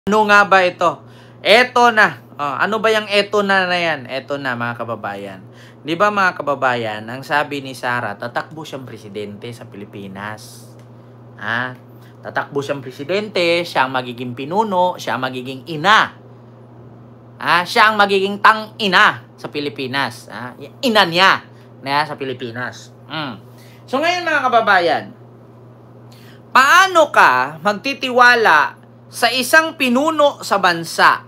Ano nga ba ito? Eto na. Ano ba yung eto na yan? Eto na mga kababayan. Di ba mga kababayan, ang sabi ni Sara, tatakbo siyang presidente sa Pilipinas. Tatakbo siyang presidente, siya ang magiging pinuno, siya ang magiging ina. Siya ang magiging tang-ina sa Pilipinas. Ina niya sa Pilipinas. So ngayon mga kababayan, paano ka magtitiwala sa isang pinuno sa bansa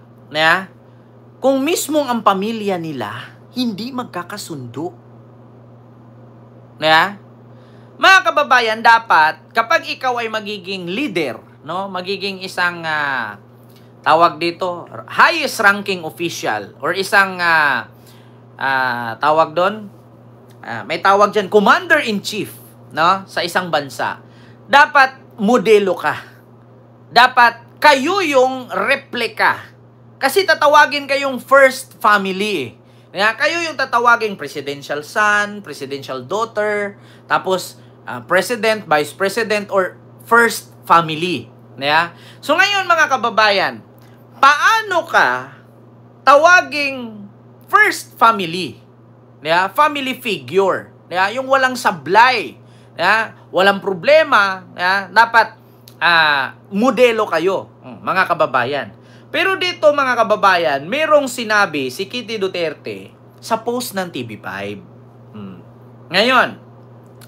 kung mismong ang pamilya nila hindi magkakasundo? Mga kababayan, dapat kapag ikaw ay magiging leader, magiging isang tawag dito, highest ranking official or isang tawag doon, may tawag dyan, commander-in-chief sa isang bansa, dapat modelo ka. Dapat kayo yung replika. Kasi tatawagin kayong first family. Kayo yung tatawagin presidential son, presidential daughter, tapos president, vice president, or first family. So ngayon mga kababayan, paano ka tawaging first family? Family figure. Yung walang sablay. Walang problema. Dapat modelo kayo, mga kababayan. Pero dito mga kababayan, merong sinabi si Kitty Duterte sa post ng TV5. Ngayon,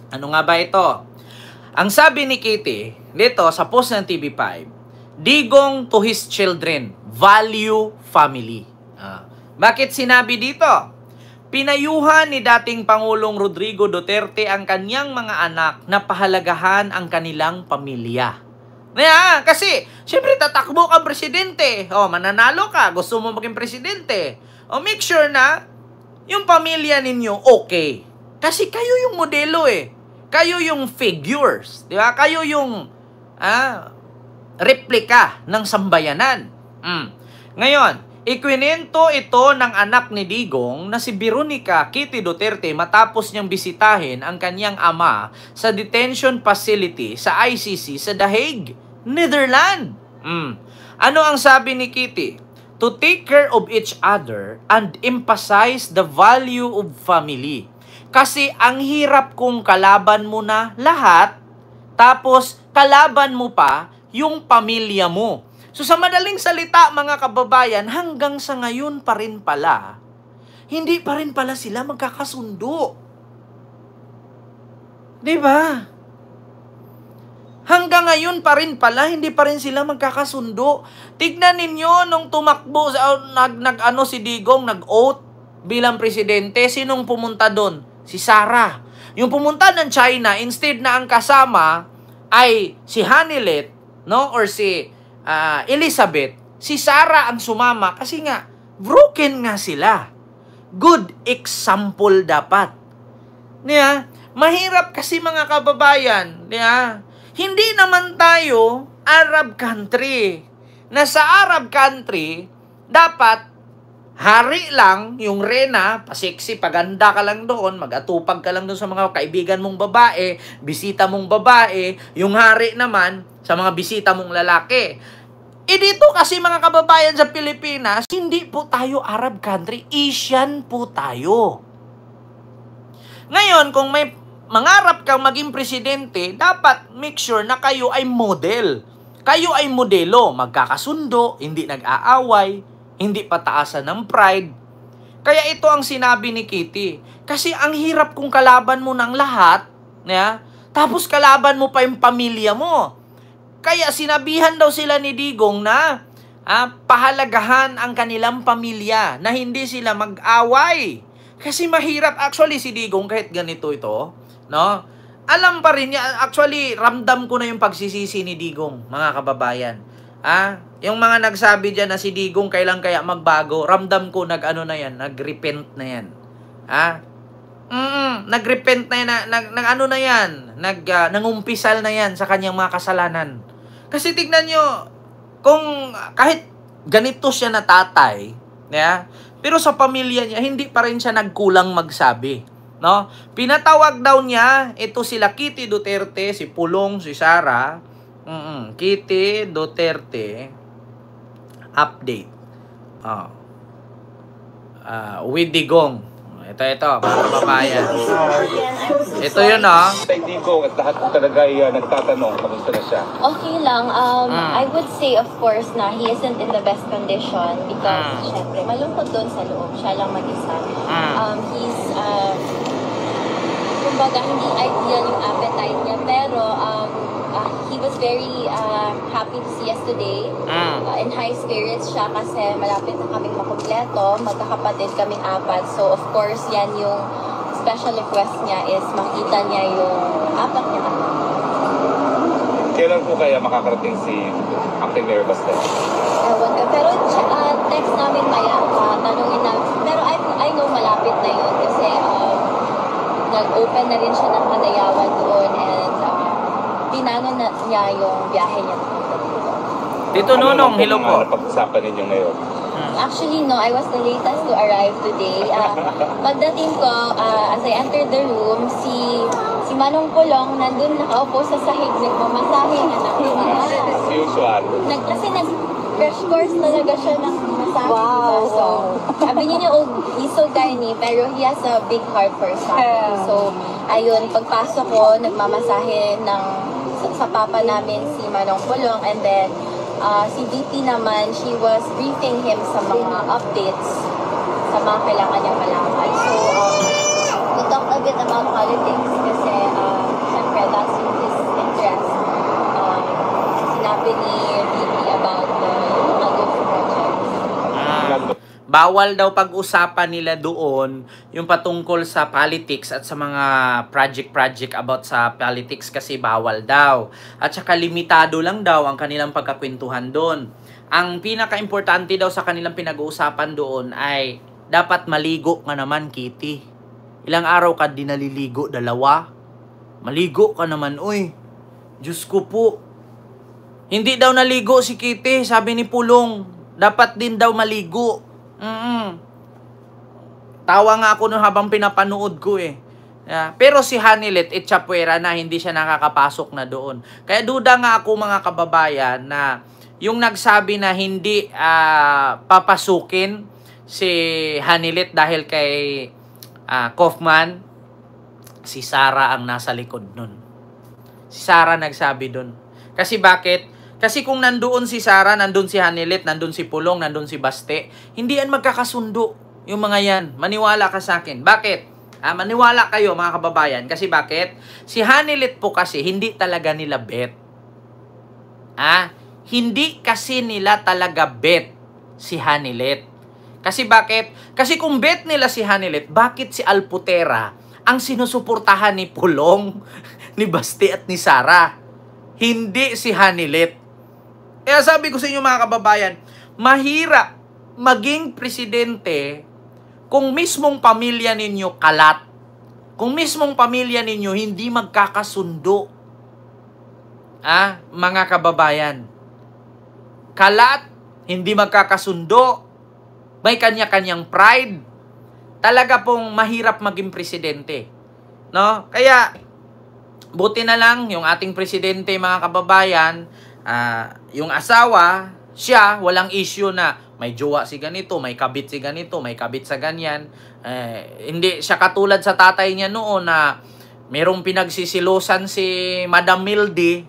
ano nga ba ito? Ang sabi ni Kitty dito sa post ng TV5, Digong to his children, value family. Bakit sinabi dito? Pinayuhan ni dating Pangulong Rodrigo Duterte ang kanyang mga anak na pahalagahan ang kanilang pamilya. Kasi, syempre tatakbo kang presidente. Mananalo ka, gusto mo maging presidente. Make sure na yung pamilya ninyo okay. Kasi kayo yung modelo Kayo yung figures. Di ba? Kayo yung replika ng sambayanan. Ngayon, ikwinento ito ng anak ni Digong na si Veronica Kitty Duterte matapos niyang bisitahin ang kanyang ama sa detention facility sa ICC sa The Hague, Netherlands. Ano ang sabi ni Kitty? To take care of each other and emphasize the value of family. Kasi ang hirap kung kalaban mo na lahat, tapos kalaban mo pa yung pamilya mo. So sa madaling salita mga kababayan, hanggang sa ngayon pa rin pala, hindi pa rin pala sila magkakasundo. Diba? Hanggang ngayon pa rin pala, hindi pa rin sila magkakasundo. Tignan ninyo nung tumakbo, si Digong, nag-oath bilang presidente, sinong pumunta doon? Si Sara. Yung pumunta ng China, instead na ang kasama ay si Hanilet, or si Elizabeth, si Sara ang sumama kasi nga, broken nga sila. Good example dapat. Mahirap kasi mga kababayan. Hindi naman tayo Arab country. Na sa Arab country, dapat hari lang, yung rena, pasiksi, paganda ka lang doon, mag-atupag ka lang doon sa mga kaibigan mong babae, bisita mong babae, yung hari naman, sa mga bisita mong lalaki. Dito kasi mga kababayan sa Pilipinas, hindi po tayo Arab country, Asian po tayo. Ngayon, kung may mangarap kang maging presidente, dapat make sure na kayo ay model. Kayo ay modelo, magkakasundo, hindi nag-aaway, hindi pataasan ng pride. Kaya ito ang sinabi ni Kitty. Kasi ang hirap kung kalaban mo ng lahat, tapos kalaban mo pa yung pamilya mo. Kaya sinabihan daw sila ni Digong na pahalagahan ang kanilang pamilya, na hindi sila mag-away. Kasi mahirap actually si Digong kahit ganito ito, alam pa rin niya, actually ramdam ko na yung pagsisisi ni Digong, mga kababayan. Yung mga nagsabi diyan na si Digong kailan kaya magbago, ramdam ko nag-repent na yan. Nag-repent na yan, nangumpisal na yan sa kanyang mga kasalanan. Kasi tignan nyo, kung kahit ganito siya na tatay, pero sa pamilya niya, hindi pa rin siya nagkulang magsabi. Pinatawag daw niya, ito sila Kitty Duterte, si Pulong, si Sara, Kitty Duterte, update. With Digong. Ito, mga kababayan. Ito yun, Kay Digong at lahat talaga ay nagtatanong, kamusta na siya? Okay lang. I would say, of course, na he isn't in the best condition because, syempre, malungkot doon sa loob. Siya lang mag-isa. He's, kumbaga, hindi ideal yung appetite niya, pero he was very happy to see us today. In high spirits siya kasi malapit na kaming makumpleto. Magkakapatid kaming 4. So, of course, yan yung special request niya is makita niya yung 4 niya anak. Kailan po kaya makakarating si Acting Mayor Bastet? Ewan ko. Pero text namin maya, tanongin namin. Pero I know malapit na yun kasi nag-open na rin siya ng Kadayawan doon and pinano na niya yung biyahe niya. Tito Nunong, hello po. Ano pag-usapan ninyo ngayon? Actually, no. I was the latest to arrive today. Pagdating ko, as I entered the room, si Manong Pulong nandun nakaupo sa sahig, nagmamasahe na As usual. Kasi nag-crash course talaga siya ng masahe. Wow. So, sabi niya, he's so tiny, pero he has a big heart for something. So, ayun, pagpasok ko, nagmamasahe sa papa namin si Manong Pulong, and then si VP naman, she was briefing him sa mga updates sa mga kailangan niyang malaman. So, we talked a bit about politics kasi syempre that's in his interest. Sinabi ni VP about the Agos project. Bawal daw pag-usapan nila doon yung patungkol sa politics at sa mga project about sa politics kasi bawal daw. At saka limitado lang daw ang kanilang pagkakwentuhan doon. Ang pinaka-importante daw sa kanilang pinag-uusapan doon ay dapat maligo ka naman, Kitty. Ilang araw ka din naliligo? 2? Maligo ka naman, uy. Diyos ko po. Hindi daw naligo si Kitty, sabi ni Pulong. Dapat din daw maligo. Tawa nga ako nung habang pinapanood ko eh. Pero si Hanilet Echapuera na hindi siya nakakapasok na doon. Kaya duda nga ako mga kababayan na yung nagsabi na hindi papasukin si Hanilet dahil kay Kaufman, si Sara ang nasa likod nun. Si Sara nagsabi doon. Kasi bakit? Kasi kung nandoon si Sara, nandoon si Hanilet, nandoon si Pulong, nandoon si Baste, hindi yan magkakasundo yung mga yan. Maniwala ka sa akin. Bakit? Maniwala kayo mga kababayan. Kasi bakit? Si Hanilet po kasi hindi talaga nila bet. Hindi kasi nila talaga bet si Hanilet. Kasi bakit? Kasi kung bet nila si Hanilet, bakit si Alputera ang sinusuportahan ni Pulong, ni Baste at ni Sara? Hindi si Hanilet. Kaya sabi ko sa inyo mga kababayan, mahirap maging presidente kung mismong pamilya ninyo kalat. Kung mismong pamilya ninyo hindi magkakasundo. Mga kababayan. Kalat, hindi magkakasundo, may kanya-kanyang pride. Talaga pong mahirap maging presidente. No? Kaya, buti na lang yung ating presidente mga kababayan, yung asawa, siya, walang issue na may jowa si ganito, may kabit si ganito, may kabit sa ganyan. Hindi siya katulad sa tatay niya noon na merong pinagsisilosan si Madam Mildy.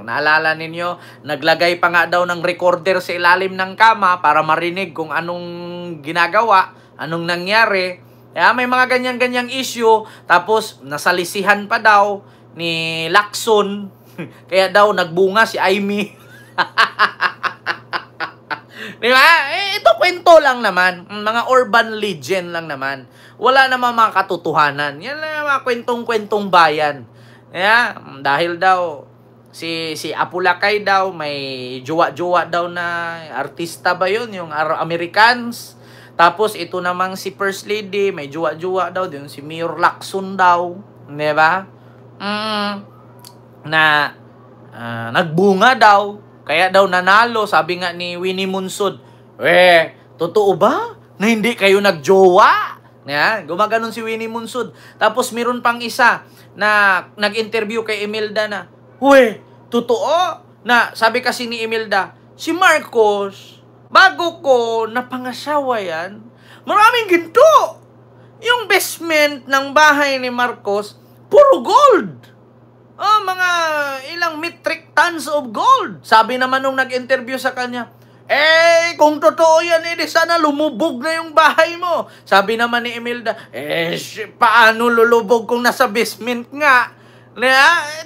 Naalala ninyo, naglagay pa nga daw ng recorder sa ilalim ng kama para marinig kung anong ginagawa, anong nangyari. May mga ganyan-ganyang issue. Tapos, nasalisihan pa daw ni Lacson. Kaya daw nagbunga si Amy. Di ba? Ito kwento lang naman. Mga urban legend lang naman. Wala naman mga katotohanan. Yan lang mga kwentong-kwentong bayan. Dahil daw si Apulakay daw may jowa-jowa daw na artista ba yun? Yung Americans. Tapos ito namang si First Lady may jowa-jowa daw. Yung si Mayor Lacson daw. Di ba? Nagbunga daw, kaya daw nanalo. Sabi nga ni Winnie Munsod, totoo ba na hindi kayo nagjowa? Gumaganon si Winnie Munsod. Tapos meron pang isa na nag-interview kay Imelda na, totoo na, sabi kasi ni Imelda, si Marcos, bago ko napangasawa yan, maraming ginto. Yung basement ng bahay ni Marcos, puro gold. Mga ilang metric tons of gold. Sabi naman nung nag-interview sa kanya, kung totoo yan, di sana lumubog na yung bahay mo. Sabi naman ni Imelda, paano lulubog kung nasa basement nga?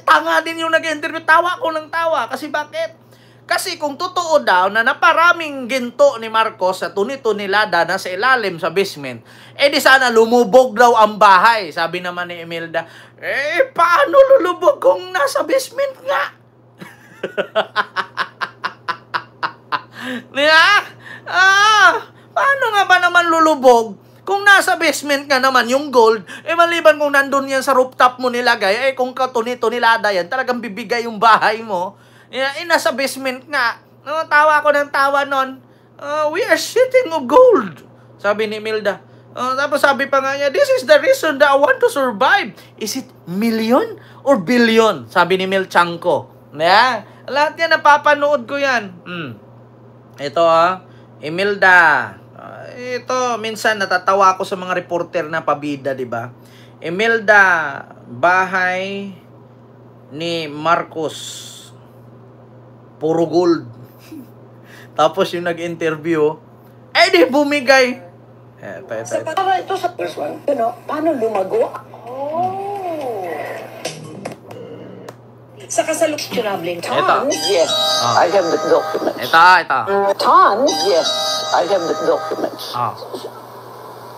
Tanga din yung nag-interview. Tawa ko ng tawa. Kasi bakit? Kasi kung totoo daw na naparaming ginto ni Marcos sa tuni-tunilada na sa ilalim sa basement, di sana lumubog daw ang bahay. Sabi naman ni Imelda, paano lulubog kung nasa basement nga? Paano nga ba naman lulubog kung nasa basement nga naman yung gold? Maliban kung nandun yan sa rooftop mo nilagay, kung katuni-tunilada yan, talagang bibigay yung bahay mo. Nasa basement nga. Tawa ko ng tawa nun. We are shitting of gold. Sabi ni Milda. Tapos sabi pa nga niya, this is the reason that I want to survive. Is it million or billion? Sabi ni Mil Chanko. Lahat yan, napapanood ko yan. Ito Imelda. Ito, minsan natatawa ako sa mga reporter na pabida, di ba? Imelda, bahay ni Marcos. Puro gold. Tapos yung nag-interview, di bumigay. Ito sa first one, paano lumago? Sa kasaluksyonabling tons. Yes, I have the documents. Ito. Tons? Yes, I have the documents.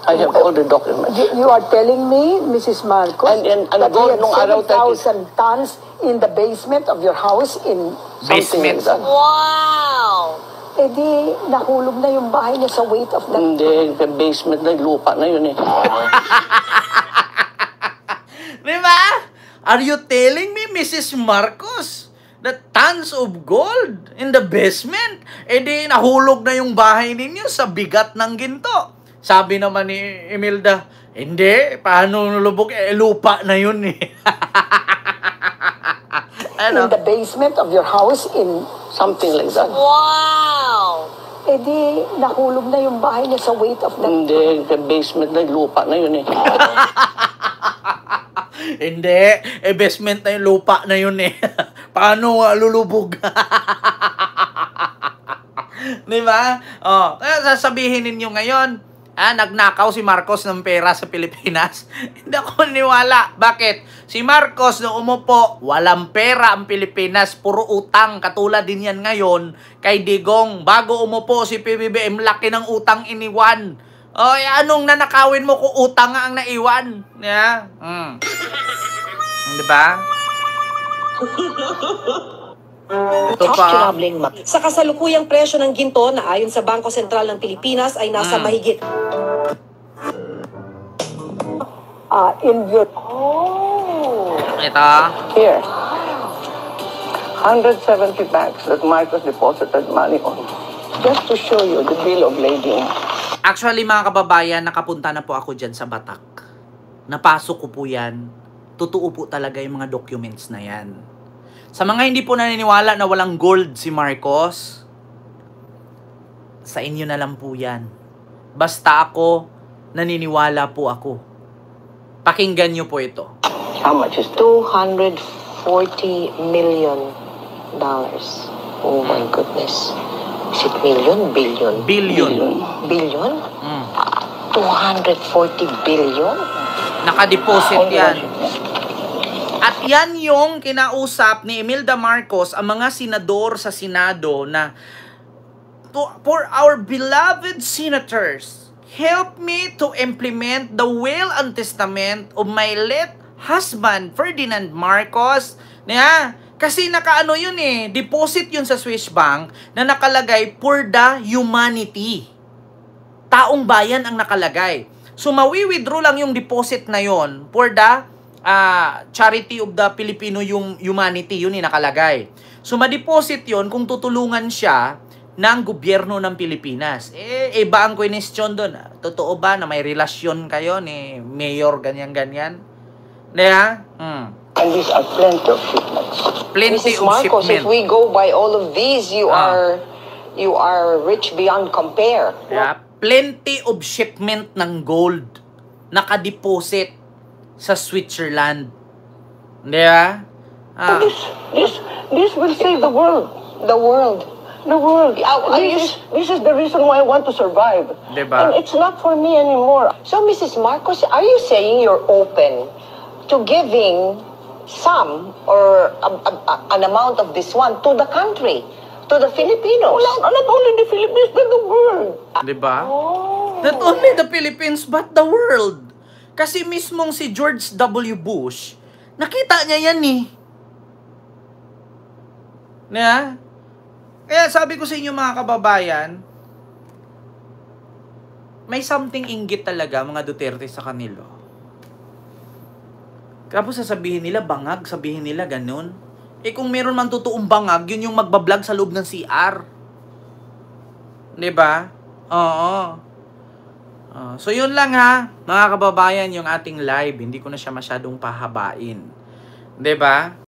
I have all the documents. You are telling me, Mrs. Marcos, And that you gold have nung araw 7,000 tons in the basement of your house in Basement. Something like that. Wow! Di nahulog na yung bahay niya sa weight of that. Hindi, the basement na lupa na yun Di ba? Are you telling me, Mrs. Marcos, that tons of gold in the basement? Di nahulog na yung bahay ninyo sa bigat ng ginto. Sabi naman ni Imelda, hindi, paano lubog? Lupa na yun In the basement of your house in Something like that. Wow! Di nahulog na yung bahay niya sa weight of that. Hindi, the basement na lupa na yun Hindi, basement na yung lupa na yun Paano lulubog? Di ba? Sasabihin ninyo ngayon, nagnakaw si Marcos ng pera sa Pilipinas. Hindi ako niwala. Bakit? Si Marcos na umupo, walang pera ang Pilipinas, puro utang. Katulad din yan ngayon kay Digong. Bago umupo si PBBM, laki ng utang iniwan. Anong nanakawin mo kung utang nga ang naiwan? Diba? Ito pa. Sa kasalukuyang presyo ng ginto na ayon sa Bangko Sentral ng Pilipinas ay nasa mahigit Ito. Here. 170 banks that Marcos deposited money on. Just to show you the bill of lading. Actually, mga kababayan, nakapunta na po ako dyan sa Batak. Napasok ko po yan. Totoo po talaga yung mga documents na yan. Sa mga hindi po naniniwala na walang gold si Marcos, sa inyo na lang po yan. Basta ako, naniniwala po ako. Pakinggan nyo po ito. How much is it? $240 million. Oh my goodness. Is it million? Billion? Billion. Billion? 240 billion? Nakadeposit yan. At yan yung kinausap ni Imelda Marcos, ang mga senador sa Senado na, for our beloved senators, help me to implement the will and testament of my late husband, Ferdinand Marcos. Kasi nakaano yun deposit yun sa Swiss Bank na nakalagay for the humanity. Taong bayan ang nakalagay. So, mawi-withdraw lang yung deposit na yon for the charity of the Filipino humanity. Yun nakalagay. So, ma-deposit yun kung tutulungan siya ng gobyerno ng Pilipinas. Iba ang question doon. Totoo ba na may relasyon kayo ni Mayor ganyan-ganyan? And these are plenty of shipments. Plenty Mrs. of Marcos, shipment. if we go by all of these, you are you are rich beyond compare. Yeah, plenty of shipment ng gold nakadeposit sa Switzerland. Di ba? This will save the world. The world. The world. This This is the reason why I want to survive. Diba? And it's not for me anymore. So, Mrs. Marcos, are you saying you're open to giving some or an amount of this one to the country, to the Filipinos? Not only the Philippines, but the world. Di ba? Not only the Philippines, but the world. Kasi mismong si George W. Bush, nakita niya yan eh. Yeah? Kaya sabi ko sa inyo mga kababayan, may something inggit talaga mga Duterte sa kanila. Tapos sasabihin nila bangag, sabihin nila ganun. Eh kung meron man totoong bangag, yun yung magbablog sa loob ng CR. 'Di ba? Oo. So yun lang ha, mga kababayan, yung ating live. Hindi ko na siya masyadong pahabain. 'Di ba?